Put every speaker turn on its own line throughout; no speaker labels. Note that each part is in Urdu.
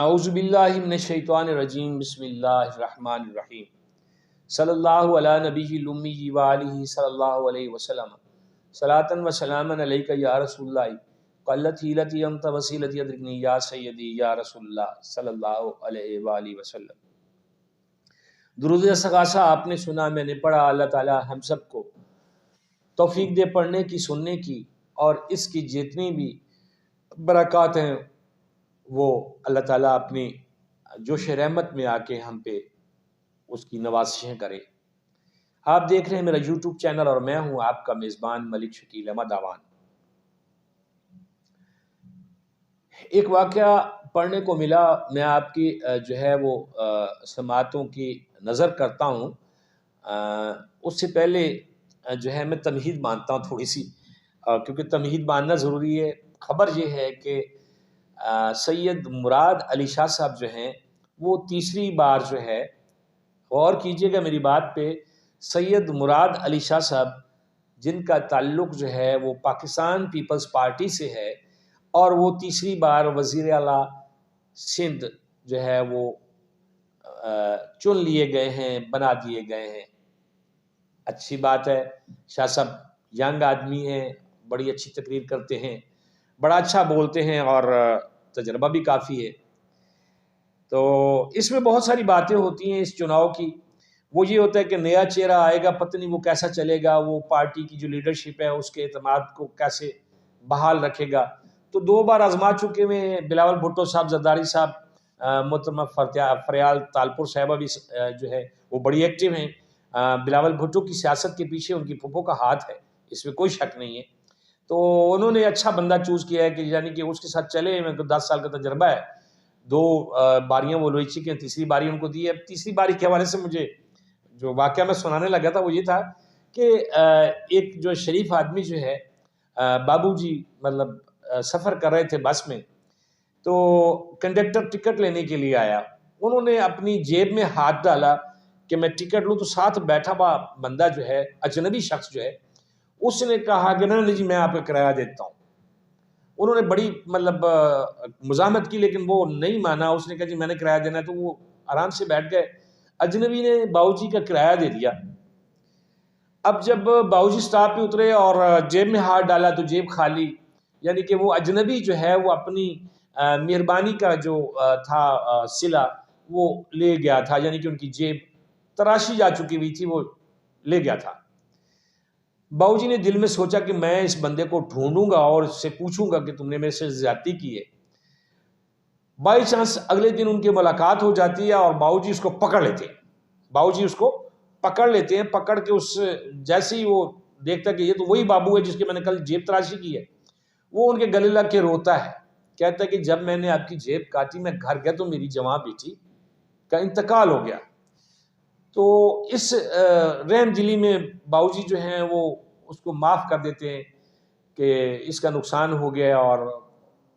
اعوذ باللہ من الشیطان الرجیم، بسم اللہ الرحمن الرحیم، صلی اللہ علی نبی الامی وآلہ صلی اللہ علیہ وسلم، صلاۃ و سلاما علیک یا رسول اللہ، قلت حیلتی انت وسیلتی ادرکنی یا سیدی یا رسول اللہ صلی اللہ علیہ وآلہ وسلم۔ درود استغاثہ آپ نے سنا، میں نے پڑھا۔ اللہ تعالی ہم سب کو توفیق دے پڑھنے کی، سننے کی، اور اس کی جتنی بھی برکات ہیں وہ اللہ تعالیٰ اپنی جوش رحمت میں آ کے ہم پہ اس کی نوازشیں کرے۔ آپ دیکھ رہے ہیں میرا یوٹیوب چینل اور میں ہوں آپ کا میزبان ملک شکیل احمد اعوان۔ ایک واقعہ پڑھنے کو ملا، میں آپ کی جو ہے وہ سماعتوں کی نظر کرتا ہوں۔ اس سے پہلے جو ہے میں تمہید مانتا ہوں تھوڑی سی، کیونکہ تمہید ماننا ضروری ہے۔ خبر یہ ہے کہ سید مراد علی شاہ صاحب جو ہیں وہ تیسری بار جو ہے، غور کیجئے گا میری بات پہ، سید مراد علی شاہ صاحب جن کا تعلق جو ہے وہ پاکستان پیپلز پارٹی سے ہے، اور وہ تیسری بار وزیر اعلیٰ سندھ جو ہے وہ چن لیے گئے ہیں، بنا دیے گئے ہیں۔ اچھی بات ہے، شاہ صاحب ینگ آدمی ہیں، بڑی اچھی تقریر کرتے ہیں، بڑا اچھا بولتے ہیں، اور تجربہ بھی کافی ہے۔ تو اس میں بہت ساری باتیں ہوتی ہیں اس چناؤ کی۔ وہ یہ ہوتا ہے کہ نیا چہرہ آئے گا، پتہ نہیں وہ کیسا چلے گا، وہ پارٹی کی جو لیڈرشپ ہے اس کے اعتماد کو کیسے بحال رکھے گا۔ تو دو بار آزما چکے ہوئے ہیں، بلاول بھٹو صاحب، زرداری صاحب، محترمہ فریال تالپور صاحبہ بھی جو ہے وہ بڑی ایکٹیو ہیں۔ بلاول بھٹو کی سیاست کے پیچھے ان کی پھپھو کا ہاتھ ہے، اس میں کوئی شک نہیں ہے۔ تو انہوں نے اچھا بندہ چوز کیا ہے کہ یعنی کہ اس کے ساتھ چلے، میں 10 سال کا تجربہ ہے، 2 باریاں وہ لوئی چکی ہیں، تیسری باری ان کو دی ہے۔ تیسری باری کے حوالے سے مجھے جو واقعہ میں سنانے لگا تھا وہ یہ تھا کہ ایک جو شریف آدمی جو ہے، بابو جی، مطلب سفر کر رہے تھے بس میں، تو کنڈکٹر ٹکٹ لینے کے لیے آیا، انہوں نے اپنی جیب میں ہاتھ ڈالا کہ میں ٹکٹ لوں، تو ساتھ بیٹھا ہوا بندہ جو ہے، اجنبی شخص جو ہے، اس نے کہا کہ نہیں جی میں آپ کا کرایہ دیتا ہوں۔ انہوں نے بڑی مطلب مزاحمت کی، لیکن وہ نہیں مانا، اس نے کہا جی میں نے کرایہ دینا ہے، تو وہ آرام سے بیٹھ گئے۔ اجنبی نے باؤ جی کا کرایہ دے دیا۔ اب جب باؤ جی سٹاپ پہ اترے اور جیب میں ہاتھ ڈالا تو جیب خالی، یعنی کہ وہ اجنبی جو ہے وہ اپنی مہربانی کا جو تھا صلہ وہ لے گیا تھا، یعنی کہ ان کی جیب تراشی جا چکی ہوئی تھی، وہ لے گیا تھا۔ باؤ جی نے دل میں سوچا کہ میں اس بندے کو ڈھونڈوں گا اور اس سے پوچھوں گا کہ تم نے میرے سے زیادتی کی ہے۔ بائی چانس اگلے دن ان کی ملاقات ہو جاتی ہے اور باؤ جی اس کو پکڑ لیتے ہیں۔ باؤ جی اس کو پکڑ لیتے ہیں، پکڑ کے اس جیسے ہی وہ دیکھتا ہے کہ یہ تو وہی بابو ہے جس کی میں نے کل جیب تراشی کی ہے، وہ ان کے گلے لگ کے روتا ہے، کہتا ہے کہ جب میں نے آپ کی جیب کاٹی میں گھر گیا تو میری جوان بیٹی کا انتقال ہو گیا۔ تو اس رحم دلی میں باؤ جی جو ہیں وہ اس کو معاف کر دیتے ہیں کہ اس کا نقصان ہو گیا، اور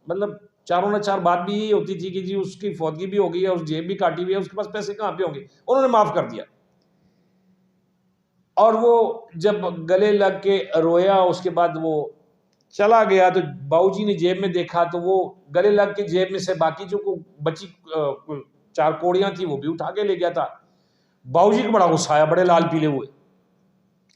مطلب چاروں نے چار بات بھی یہی ہوتی تھی کہ جی اس کی فوتگی بھی ہو گئی ہے، اس جیب بھی کاٹی ہوئی ہے، اس کے پاس پیسے کہاں پہ ہوں گے، انہوں نے معاف کر دیا۔ اور وہ جب گلے لگ کے رویا، اس کے بعد وہ چلا گیا، تو باؤ جی نے جیب میں دیکھا تو وہ گلے لگ کے جیب میں سے باقی جو بچی 4 کوڑیاں تھی وہ بھی اٹھا کے لے گیا تھا۔ باؤ جی کو بڑا غصہ آیا، بڑے لال پیلے ہوئے،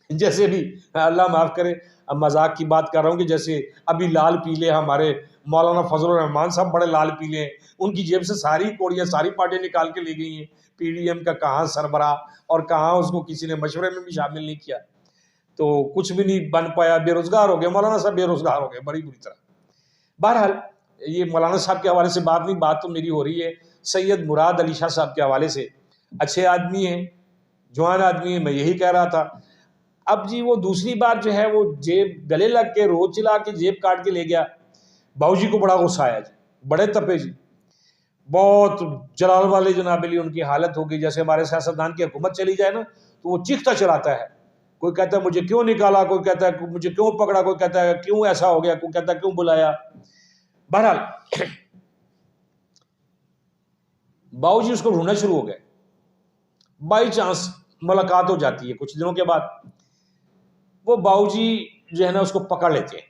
جیسے بھی اللہ معاف کرے، اب مذاق کی بات کر رہا ہوں کہ جیسے ابھی لال پیلے ہمارے مولانا فضل الرحمان صاحب بڑے لال پیلے ہیں، ان کی جیب سے ساری کوڑیاں، ساری پارٹیاں نکال کے لے گئی ہیں۔ پی ڈی ایم کا کہاں سربراہ اور کہاں اس کو کسی نے مشورے میں بھی شامل نہیں کیا، تو کچھ بھی نہیں بن پایا، بے روزگار ہو گئے، مولانا صاحب بے روزگار ہو گئے بڑی بری طرح۔ بہرحال یہ مولانا صاحب کے حوالے سے بات نہیں، بات تو میری ہو رہی ہے سید مراد علی شاہ صاحب کے حوالے سے۔ اچھے آدمی ہیں، جوان آدمی ہیں، میں یہی کہہ رہا تھا۔ اب جی وہ دوسری بار جو ہے وہ جیب گلے لگ کے رو چلا کے جیب کاٹ کے لے گیا، باؤ جی کو بڑا غصہ آیا جی، بڑے تپے جی، بہت جلال والے جناب علی ان کی حالت ہو گئی، جیسے ہمارے سیاستدان کی حکومت چلی جائے نا تو وہ چیختا چلاتا ہے، کوئی کہتا ہے مجھے کیوں نکالا، کوئی کہتا ہے مجھے کیوں پکڑا، کوئی کہتا ہے کیوں ایسا ہو گیا، کوئی کہتا ہے کیوں بلایا۔ بہرحال باؤ جی اس کو ڈھونڈنا شروع ہو گئے، بائی چانس ملاقات ہو جاتی ہے کچھ دنوں کے بعد، وہ باؤ جی جو ہے نا اس کو پکڑ لیتے ہیں۔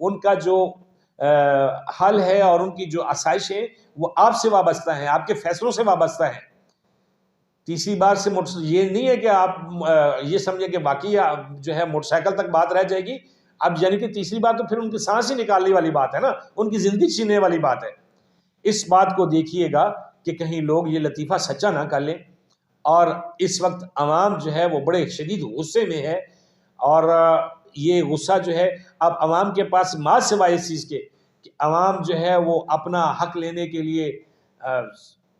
ان کا جو حل ہے اور ان کی جو آسائش ہے وہ آپ سے وابستہ ہیں، آپ کے فیصلوں سے وابستہ ہیں۔ تیسری بار سے یہ نہیں ہے کہ آپ یہ سمجھیں کہ واقعی جو ہے موٹر سائیکل تک بات رہ جائے گی، اب یعنی کہ تیسری بار تو پھر ان کی سانس ہی نکالنے والی بات ہے نا، ان کی زندگی چھیننے والی بات ہے۔ اس بات کو دیکھیے گا کہ کہیں لوگ یہ لطیفہ سچا نہ کر لیں۔ اور اس وقت عوام جو ہے وہ بڑے شدید غصے میں ہے، اور یہ غصہ جو ہے اب عوام کے پاس ماں سوائے اس چیز کے کہ عوام جو ہے وہ اپنا حق لینے کے لیے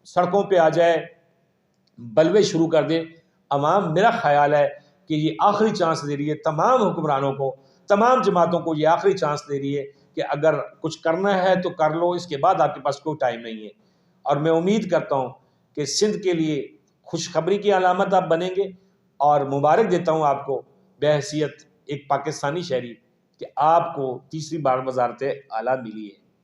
سڑکوں پہ آ جائے، بلوے شروع کر دے۔ عوام میرا خیال ہے کہ یہ آخری چانس دے رہی ہے تمام حکمرانوں کو، تمام جماعتوں کو، یہ آخری چانس دے رہی ہے کہ اگر کچھ کرنا ہے تو کر لو، اس کے بعد آپ کے پاس کوئی ٹائم نہیں ہے۔ اور میں امید کرتا ہوں کہ سندھ کے لیے خوشخبری کی علامت آپ بنیں گے، اور مبارک دیتا ہوں آپ کو بحیثیت ایک پاکستانی شہری کہ آپ کو تیسری بار وزارت اعلیٰ ملی ہے۔